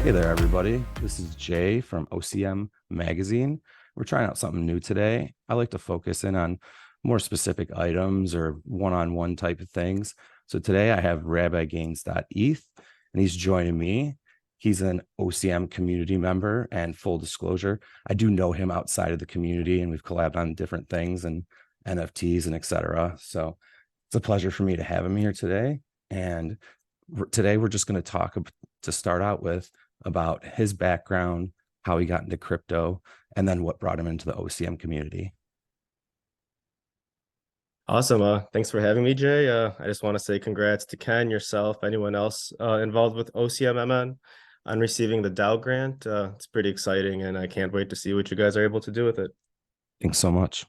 Hey there, everybody. This is Jay from OCM Magazine. We're trying out something new today. I like to focus in on more specific items or one-on-one type of things. So today I have RabbiGains.eth, and he's joining me. He's an OCM community member, and full disclosure, I do know him outside of the community, and we've collabed on different things and NFTs and etc. So it's a pleasure for me to have him here today. And today we're just going to talk to start out with about his background, how he got into crypto, and then what brought him into the OCM community. Awesome. Thanks for having me, Jay. I just want to say congrats to Ken, yourself, anyone else involved with OCMMN on receiving the Dow grant. It's pretty exciting, and I can't wait to see what you guys are able to do with it. Thanks so much.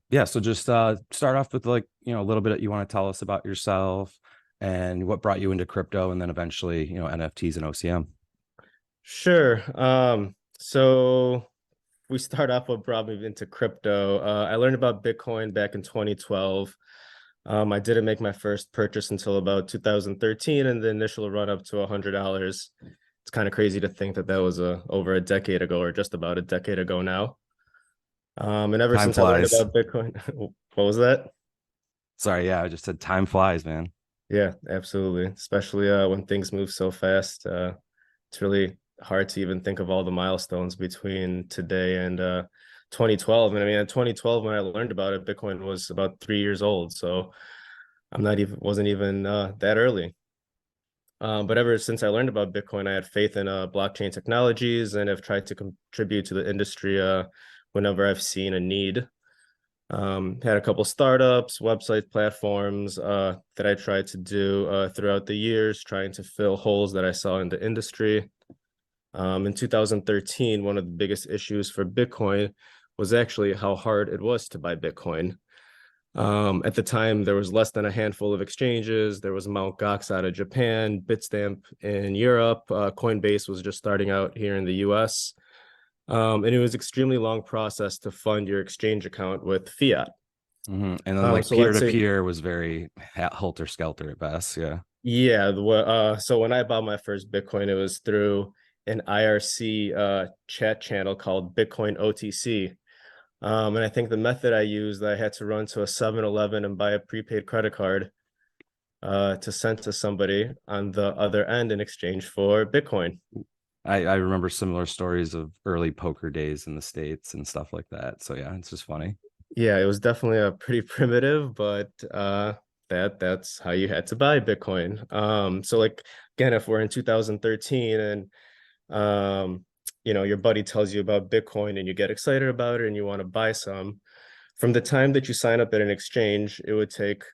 Yeah, so just start off with a little bit you want to tell us about yourself and what brought you into crypto, and then eventually, NFTs and OCM. Sure. So we start off what brought me into crypto. I learned about Bitcoin back in 2012. I didn't make my first purchase until about 2013, and the initial run up to $100. It's kind of crazy to think that was over a decade ago, or just about a decade ago now. And ever Time since I learned flies. about Bitcoin, what was that? Sorry, yeah, I just said time flies, man. Yeah, absolutely. Especially when things move so fast. It's really hard to even think of all the milestones between today and 2012. And I mean, in 2012, when I learned about it, Bitcoin was about 3 years old. So wasn't even that early. But ever since I learned about Bitcoin, I had faith in blockchain technologies and have tried to contribute to the industry whenever I've seen a need. Had a couple startups, website platforms that I tried to do throughout the years, trying to fill holes that I saw in the industry. In 2013, one of the biggest issues for Bitcoin was actually how hard it was to buy Bitcoin. At the time, there was less than a handful of exchanges. There was Mt. Gox out of Japan, Bitstamp in Europe. Coinbase was just starting out here in the US. And it was extremely long process to fund your exchange account with fiat. And then like So peer let's to say, peer was very helter skelter at best. Yeah. yeah, so when I bought my first Bitcoin, it was through an IRC chat channel called Bitcoin OTC. And I think the method I used, I had to run to a 7-Eleven and buy a prepaid credit card to send to somebody on the other end in exchange for Bitcoin. I remember similar stories of early poker days in the States and stuff like that. So yeah, it's just funny. Yeah, it was definitely a pretty primitive, but that's how you had to buy Bitcoin. So like again, if we're in 2013 and your buddy tells you about Bitcoin and you get excited about it and you want to buy some, from the time that you sign up at an exchange, it would take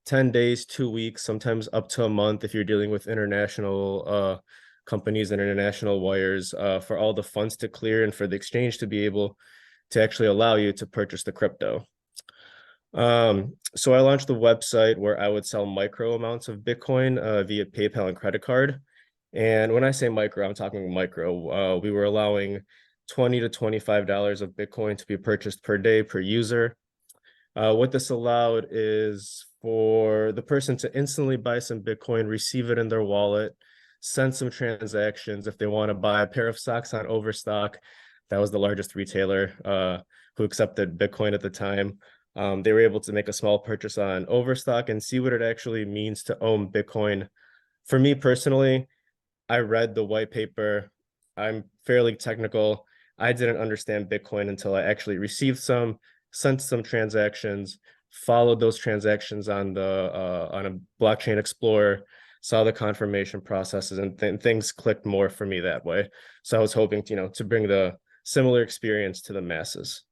10 days, 2 weeks, sometimes up to a month if you're dealing with international companies and international wires for all the funds to clear and for the exchange to be able to actually allow you to purchase the crypto. So I launched the website where I would sell micro amounts of Bitcoin via PayPal and credit card. And when I say micro, I'm talking micro. We were allowing $20 to $25 of Bitcoin to be purchased per day per user. What this allowed is for the person to instantly buy some Bitcoin, receive it in their wallet, send some transactions. If they want to buy a pair of socks on Overstock, that was the largest retailer who accepted Bitcoin at the time. They were able to make a small purchase on Overstock and see what it actually means to own Bitcoin. For me personally, I read the white paper. I'm fairly technical. I didn't understand Bitcoin until I actually received some, sent some transactions, followed those transactions on a blockchain explorer, saw the confirmation processes, and things clicked more for me that way. So I was hoping to bring the similar experience to the masses.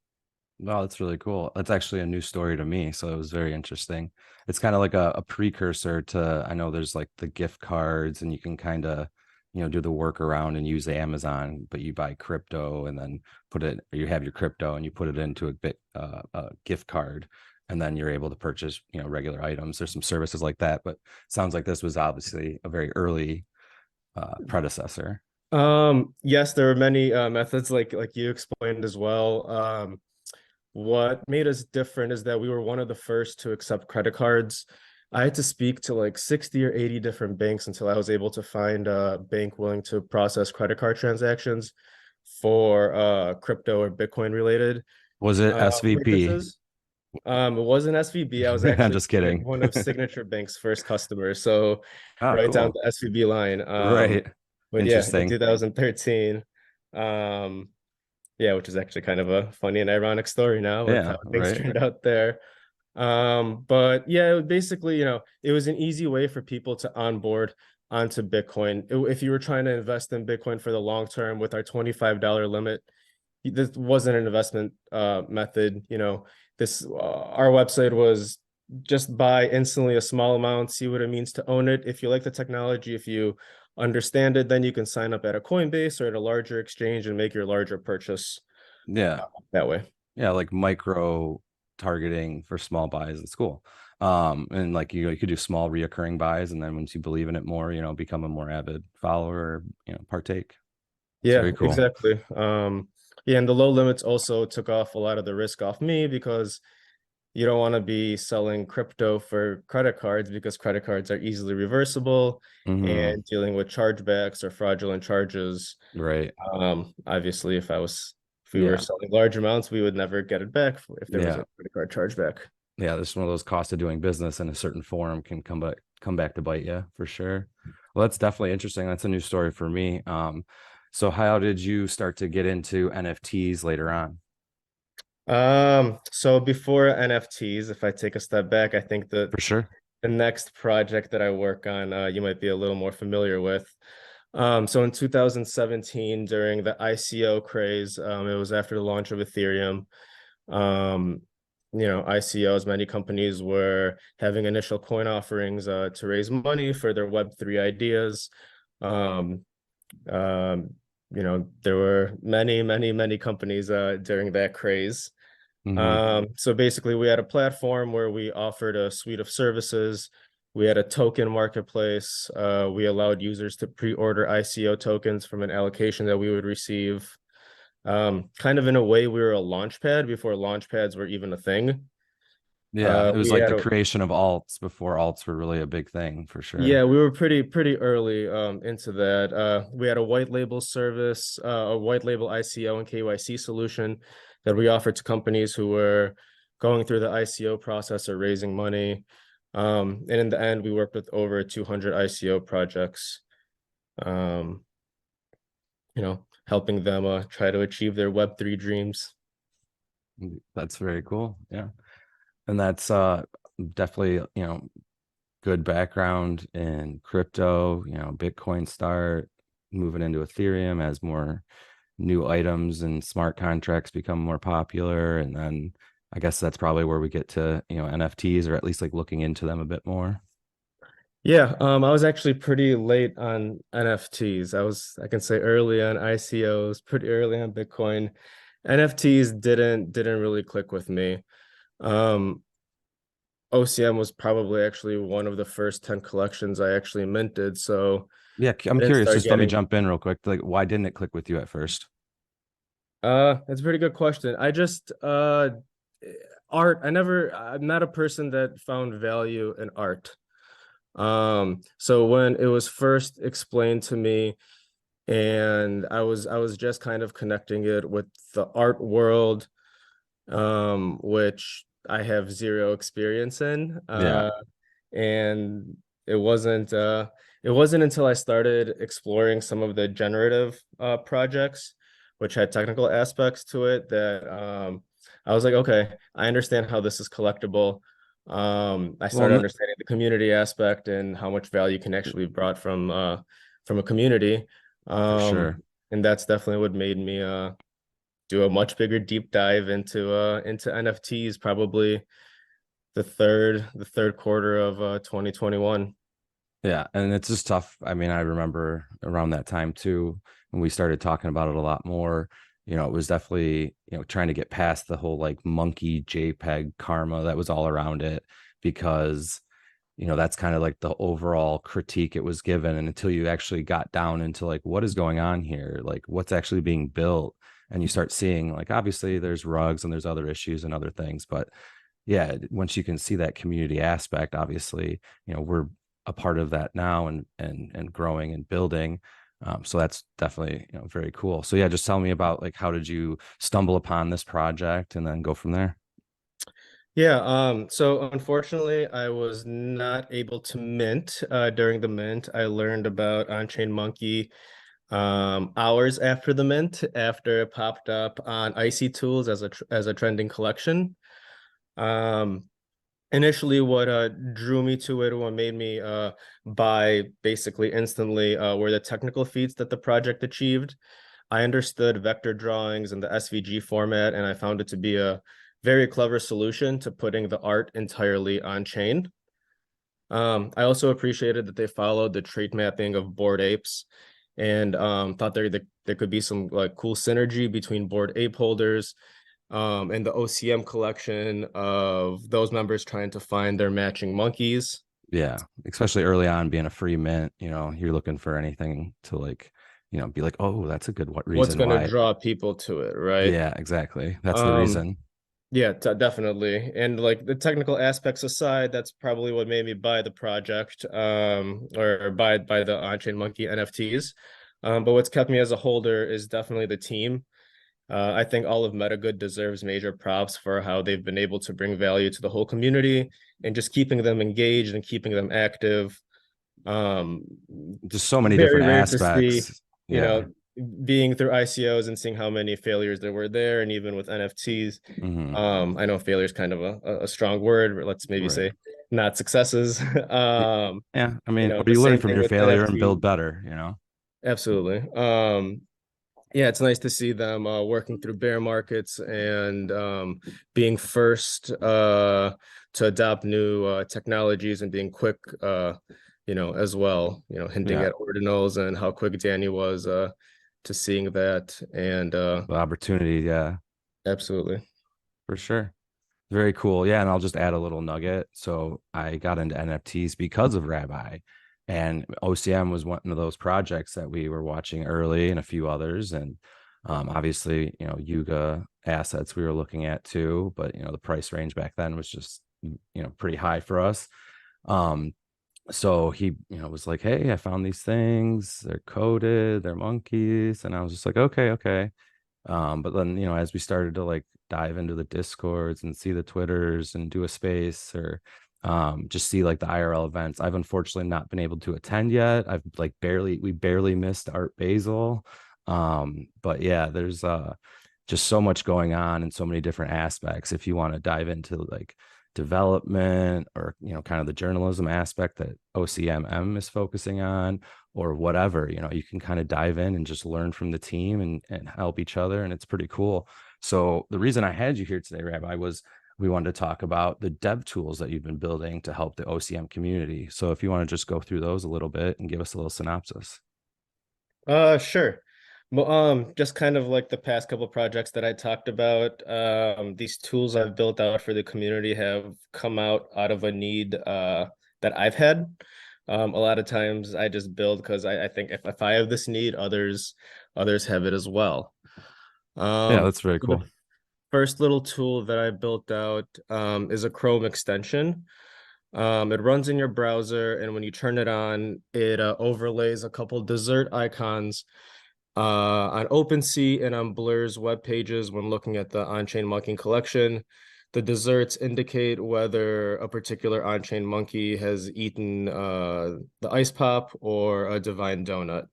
Wow, that's really cool. That's actually a new story to me. So it was very interesting. It's kind of like a precursor to, I know there's like the gift cards and you can kind of, do the workaround and use Amazon, but you buy crypto and then you have your crypto and you put it into a gift card, and then you're able to purchase, regular items. There's some services like that, but sounds like this was obviously a very early predecessor. Yes, there are many methods like you explained as well. What made us different is that we were one of the first to accept credit cards. I had to speak to like 60 or 80 different banks until I was able to find a bank willing to process credit card transactions for crypto or Bitcoin related Was it SVP? purposes. It wasn't SVB. I was I'm actually just kidding. one of Signature Bank's first customers. So Oh, right down cool. the SVB line. Right. But yeah, in Interesting. 2013, um, yeah, which is actually kind of a funny and ironic story now with Yeah, how things right. turned out there. But yeah, basically, it was an easy way for people to onboard onto Bitcoin. If you were trying to invest in Bitcoin for the long term with our $25 limit, this wasn't an investment method. This our website was just buy instantly a small amount, see what it means to own it. If you like the technology, if you understand it, then you can sign up at a Coinbase or at a larger exchange and make your larger purchase Yeah. that way. Yeah, like micro targeting for small buys at school. And like you could do small reoccurring buys, and then once you believe in it more, become a more avid follower, partake. It's Yeah, very cool. exactly. Yeah, and the low limits also took off a lot of the risk off me because you don't want to be selling crypto for credit cards because credit cards are easily reversible Hmm. and dealing with chargebacks or fraudulent charges. Right. Obviously, if we were Yeah. selling large amounts, we would never get it back if there was Yeah. a credit card chargeback. Yeah. This is one of those costs of doing business in a certain form can come back to bite you for sure. Well, that's definitely interesting. That's a new story for me. So how did you start to get into NFTs later on? So before NFTs, if I take a step back, I think that For sure. the next project that I work on, you might be a little more familiar with. So in 2017, during the ICO craze, it was after the launch of Ethereum. Um, ICOs, many companies were having initial coin offerings to raise money for their Web3 ideas. Um, um, there were many, many, many companies during that craze. Hmm. So basically, we had a platform where we offered a suite of services. We had a token marketplace. We allowed users to pre-order ICO tokens from an allocation that we would receive. Kind of in a way, we were a launch pad before launch pads were even a thing. Yeah, it was We like had the a creation of alts before alts were really a big thing for sure. Yeah, we were pretty early into that. We had a white label service, a white label ICO and KYC solution that we offered to companies who were going through the ICO process or raising money. And in the end, we worked with over 200 ICO projects, um, helping them try to achieve their Web3 dreams. That's very cool. Yeah. And that's definitely, good background in crypto, Bitcoin start moving into Ethereum as more new items and smart contracts become more popular. And then I guess that's probably where we get to, NFTs or at least like looking into them a bit more. Yeah, I was actually pretty late on NFTs. I can say early on ICOs, pretty early on Bitcoin. NFTs didn't really click with me. Um, OCM was probably actually one of the first 10 collections I actually minted, so Yeah, I'm I didn't curious. start Just let me getting jump in real quick. Like, why didn't it click with you at first? that's a pretty good question. I just I'm not a person that found value in art. So when it was first explained to me and I was just kind of connecting it with the art world, which I have zero experience in. Yeah. And it wasn't it wasn't until I started exploring some of the generative projects, which had technical aspects to it, that I was like, okay, I understand how this is collectible. I Well, started understanding the community aspect and how much value can actually be brought from a community. for sure. And that's definitely what made me do a much bigger deep dive into NFTs, probably the third quarter of 2021. Yeah, and it's just tough. I mean, I remember around that time too, when we started talking about it a lot more. It was definitely, trying to get past the whole like monkey JPEG karma that was all around it because, that's kind of like the overall critique it was given. And until you actually got down into like what is going on here, like what's actually being built, and you start seeing like obviously there's rugs and there's other issues and other things, but yeah, once you can see that community aspect, obviously, we're a part of that now, and growing and building. So that's definitely, very cool. So yeah, just tell me about, like, how did you stumble upon this project and then go from there? Yeah, so unfortunately, I was not able to mint during the mint. I learned about OnChainMonkey hours after the mint, after it popped up on Icy Tools as a trending collection. Um, Initially, what drew me to it, what made me buy basically instantly, were the technical feats that the project achieved. I understood vector drawings and the SVG format, and I found it to be a very clever solution to putting the art entirely on chain. I also appreciated that they followed the trait mapping of Bored Apes, and thought there could be some like cool synergy between Bored Ape holders and the OCM collection of those members trying to find their matching monkeys. Yeah, especially early on, being a free mint, you're looking for anything to, like, be like, oh, that's a good what What's reason going to why. draw people to it, right? Yeah, exactly. That's the Um, reason. Yeah, definitely. And like the technical aspects aside, that's probably what made me buy the project, or buy the on-chain monkey NFTs. But what's kept me as a holder is definitely the team. I think all of MetaGood deserves major props for how they've been able to bring value to the whole community and just keeping them engaged and keeping them active. Um, Just so many Very different rare to see, aspects. you Yeah. know, being through ICOs and seeing how many failures there were there, and even with NFTs. Hmm. I know failure is kind of a strong word, but let's maybe Right. say not successes. Yeah. I mean, or The you learn same from thing your with failure and NFT. build better. Absolutely. Yeah, it's nice to see them working through bear markets and being first to adopt new technologies and being quick, as well. Hinting Yeah. at ordinals and how quick Danny was to seeing that. And The opportunity. Yeah, absolutely. for sure. Very cool. Yeah. And I'll just add a little nugget. So I got into NFTs because of Rabbi, and OCM was one of those projects that we were watching early, and a few others. And obviously, Yuga assets we were looking at too, but, the price range back then was just, pretty high for us. Um, so he, was like, hey, I found these things. They're coded, they're monkeys. And I was just like, okay, okay. But then, as we started to, like, dive into the discords and see the Twitters and do a space, or just see, like, the IRL events, I've unfortunately not been able to attend yet. I've, like, we barely missed Art Basel. But yeah, there's just so much going on in so many different aspects. If you want to dive into, like, development, or, kind of the journalism aspect that OCMM is focusing on, or whatever, you can kind of dive in and just learn from the team, and help each other. And it's pretty cool. So the reason I had you here today, Rabbi, was we wanted to talk about the dev tools that you've been building to help the OCM community. So if you want to just go through those a little bit and give us a little synopsis. Sure. Well, just kind of like the past couple projects that I talked about, these tools I've built out for the community have come out of a need that I've had. A lot of times I just build because I think if I have this need, others have it as well. Yeah, Um, that's very so the cool. first little tool that I built out is a Chrome extension. It runs in your browser, and when you turn it on, it overlays a couple dessert icons on OpenSea and on Blur's web pages when looking at the on-chain monkey collection. The desserts indicate whether a particular on-chain monkey has eaten the ice pop or a divine donut.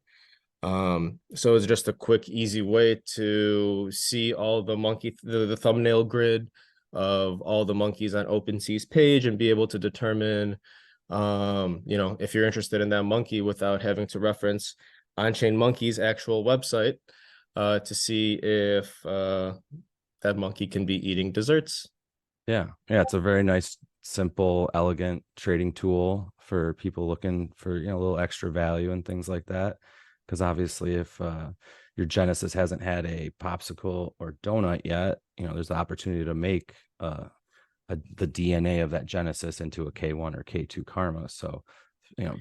So it's just a quick, easy way to see all the thumbnail grid of all the monkeys on OpenSea's page and be able to determine, if you're interested in that monkey without having to reference OnChainMonkey's actual website, to see if that monkey can be eating desserts. Yeah. Yeah. It's a very nice, simple, elegant trading tool for people looking for, a little extra value and things like that. Because obviously, if your Genesis hasn't had a popsicle or donut yet, there's the opportunity to make the DNA of that Genesis into a K1 or K2 karma. So, you know,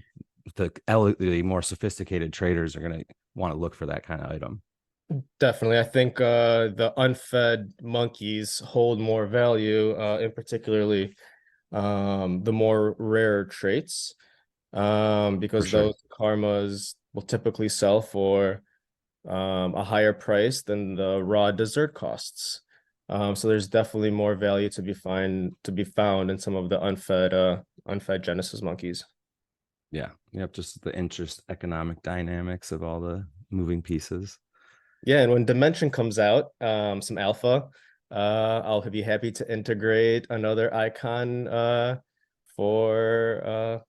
the more sophisticated traders are going to want to look for that kind of item. Definitely. I think the unfed monkeys hold more value, in particularly the more rare traits, For because sure. those karmas will typically sell for a higher price than the raw dessert costs. So there's definitely more value to be found in some of the unfed Genesis monkeys. Yeah. Yep. Just the interest economic dynamics of all the moving pieces. Yeah, and when Dimension comes out, some alpha, I'll be happy to integrate another icon for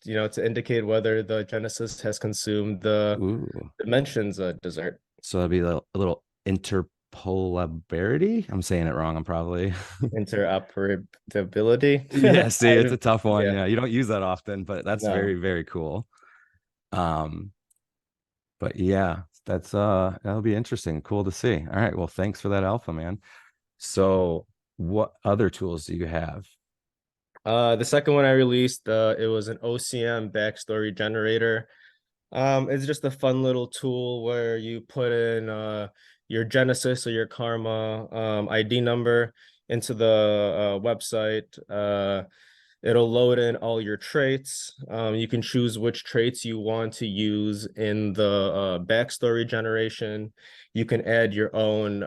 to indicate whether the Genesis has consumed the Ooh. Dimensions dessert. So that'd be a little interpolability. I'm saying it wrong. I'm probably. Interoperability. Yeah. See, it's a tough one. Yeah, Yeah. You don't use that often, but that's very, no. very cool. Um, but yeah, that'll be interesting. Cool to see. All right. Well, thanks for that alpha, man. So what other tools do you have? The second one I released, it was an OCM backstory generator. It's just a fun little tool where you put in your Genesis or your Karma ID number into the website. It'll load in all your traits. You can choose which traits you want to use in the backstory generation. You can add your own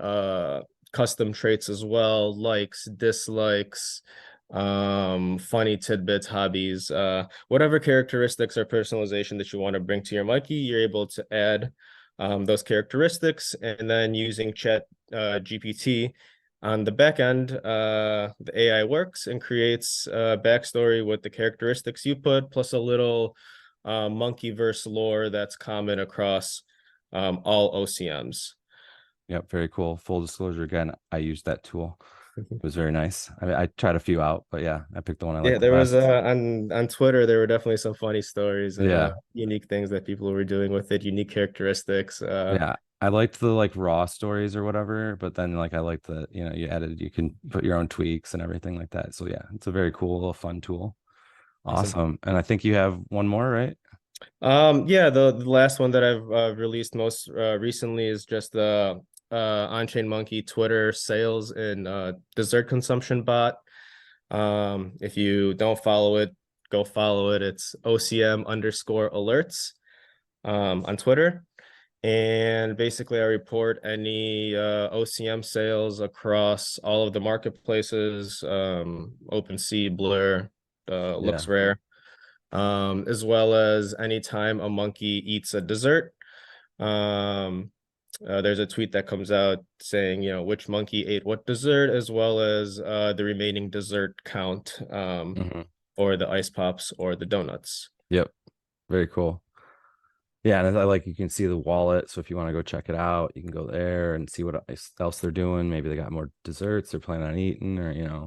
custom traits as well, likes, dislikes, funny tidbits, hobbies, whatever characteristics or personalization that you want to bring to your monkey, you're able to add those characteristics, and then using Chat GPT on the back end, the AI works and creates a backstory with the characteristics you put, plus a little monkeyverse lore that's common across all OCMs. Yep, very cool. Full disclosure again, I used that tool. It was very nice. I tried a few out, but yeah, I picked the one I Yeah, liked the there was best. on Twitter, there were definitely some funny stories and Yeah. unique things that people were doing with it, unique characteristics. Yeah. I liked the like raw stories or whatever, but then like I liked that, you added, you can put your own tweaks and everything like that. So yeah, it's a very cool, fun tool. Awesome. Awesome. And I think you have one more, right? Yeah, the last one that I've released most recently is just the OnChainMonkey Twitter sales and dessert consumption bot. If you don't follow it, go follow it. It's OCM underscore alerts on Twitter. And basically, I report any OCM sales across all of the marketplaces, OpenSea, Blur, Yeah. Looks Rare, as well as anytime a monkey eats a dessert. Um, there's a tweet that comes out saying, which monkey ate what dessert, as well as the remaining dessert count Hmm. for the ice pops or the donuts. Yep. Very cool. Yeah, and I like you can see the wallet. So if you want to go check it out, you can go there and see what else they're doing. Maybe they got more desserts they're planning on eating, or yeah,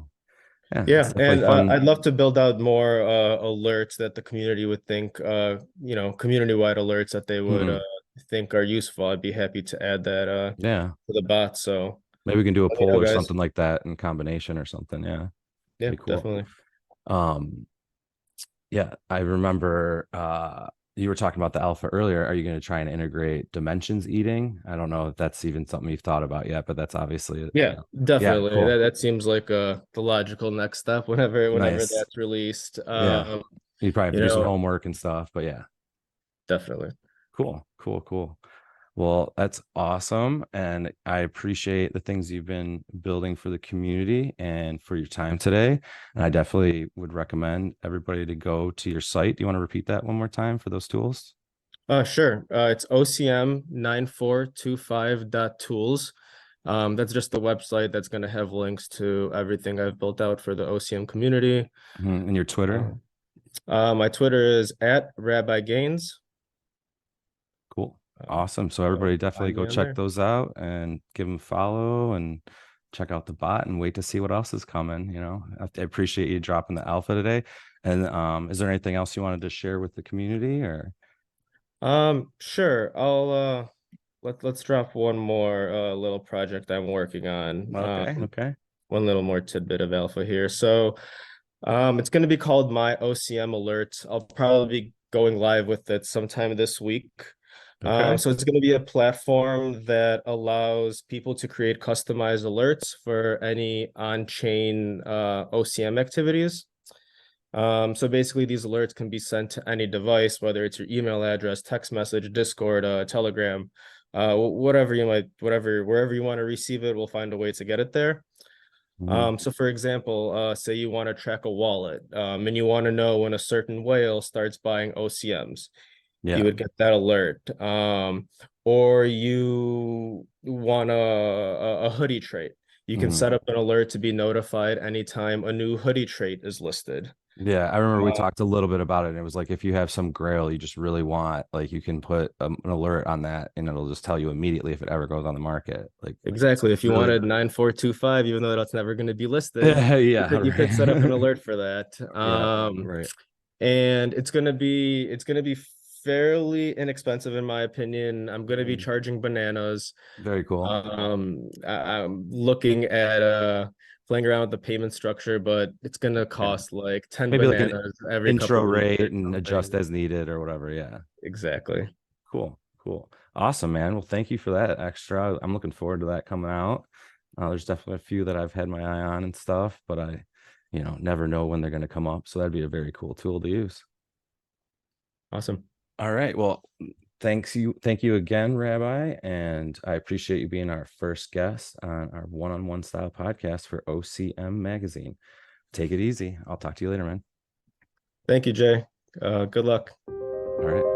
it's Yeah, definitely and fun. I'd love to build out more alerts that the community would think, community-wide alerts that they would Hmm. think are useful. I'd be happy to add that Yeah, to the bot. So maybe we can do a let me know, poll or guys. something like that in combination or something. Yeah, Yeah, be cool. definitely. Um, yeah, I remember you were talking about the alpha earlier. Are you going to try and integrate dimensions eating? I don't know if that's even something you've thought about yet, but that's obviously, Yeah, yeah, definitely. cool. That seems like the logical next step whenever Nice. that's released. Yeah. You probably have You to do some know, homework and stuff, but yeah, definitely. cool, cool, cool. Well, that's awesome. And I appreciate the things you've been building for the community and for your time today. And I definitely would recommend everybody to go to your site. Do you want to repeat that one more time for those tools? Sure. It's OCM9425.tools. That's just the website that's going to have links to everything I've built out for the OCM community. Mhm. And your Twitter? Um, my Twitter is at RabbiGains. Cool. Um, Awesome. So so everybody definitely find me go on check there. those out and give them a follow and check out the bot and wait to see what else is coming. I appreciate you dropping the alpha today. And is there anything else you wanted to share with the community or? Sure. I'll let's drop one more little project I'm working on. Okay. Okay. One little more tidbit of alpha here. So it's going to be called My OCM Alert. I'll probably be going live with it sometime this week. Okay. So it's going to be a platform that allows people to create customized alerts for any on-chain OCM activities. So basically these alerts can be sent to any device, whether it's your email address, text message, Discord, Telegram, wherever you want to receive it, we'll find a way to get it there. Mhm. So for example, say you want to track a wallet, and you want to know when a certain whale starts buying OCMs, you Yeah. would get that alert. Or you want a hoodie trait. You can Mhm. set up an alert to be notified anytime a new hoodie trait is listed. Yeah, I remember we Uh, talked a little bit about it. And it was like if you have some grail you just really want, like you can put an alert on that, and it'll just tell you immediately if it ever goes on the market. Like it's exactly. If you really, wanted 9425, even though that's never going to be listed, yeah, you could set up an right. alert for that. Yeah, right. And it's gonna be fairly inexpensive in my opinion. I'm gonna be Mhm. charging bananas. Very cool. I'm looking at playing around with the payment structure, but it's gonna Yeah. cost like 10 Maybe like an bananas every intro couple weeks rate or and adjust something. as needed or whatever. Yeah. Exactly. Cool. Cool. Awesome, man. Well, thank you for that extra. I'm looking forward to that coming out. There's definitely a few that I've had my eye on and stuff, but I, never know when they're going to come up. So that'd be a very cool tool to use. Awesome. All right. Well, thank you again, Rabbi, and I appreciate you being our first guest on our one-on-one style podcast for OCM Magazine. Take it easy. I'll talk to you later, man. Thank you, Jay. Good luck. All right.